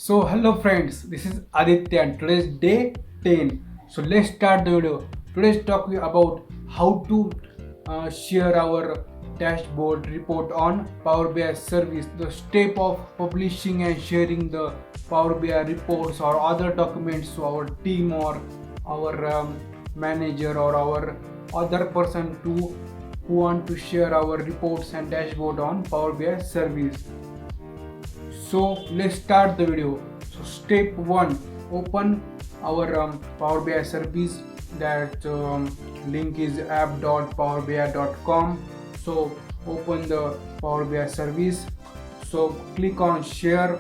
So hello friends, this is Aditya and today's day 10. So let's start the video. Today's talk about how to share our dashboard report on Power BI service. The step of publishing and sharing the Power BI reports or other documents to our team or our manager or our other person to who want to share our reports and dashboard on Power BI service. So let's start the video. So step 1, open our Power BI service. That link is app.powerbi.com. So open the Power BI service. So click on share,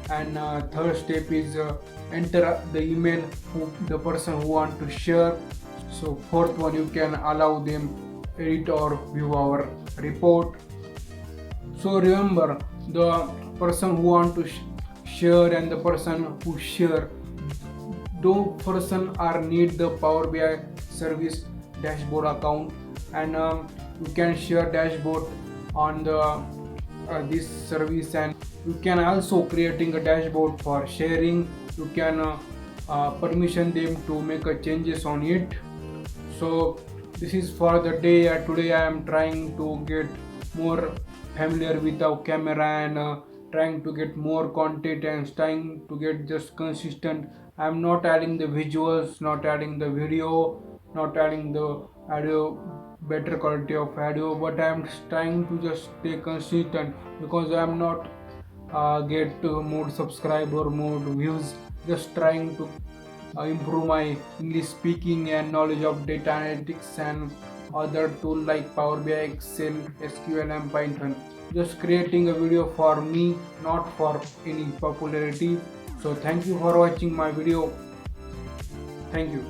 and third step is enter the email who the person who want to share. So fourth one, you can allow them edit or view our report. So remember, the person who want to share and the person who share, those person are need the Power BI service dashboard account, and you can share dashboard on the this service, and you can also creating a dashboard for sharing. You can permission them to make a changes on it. So this is for the day. Today I am trying to get more familiar with our camera, and trying to get more content and trying to get just consistent. I'm not adding the visuals, not adding the video, not adding the audio, better quality of audio, but I'm trying to just stay consistent because I'm not get more subscriber, more views. Just trying to improve my English speaking and knowledge of data analytics and other tool like Power BI, Excel, SQL and Python. Just creating a video for me, not for any popularity. So thank you for watching my video. Thank you.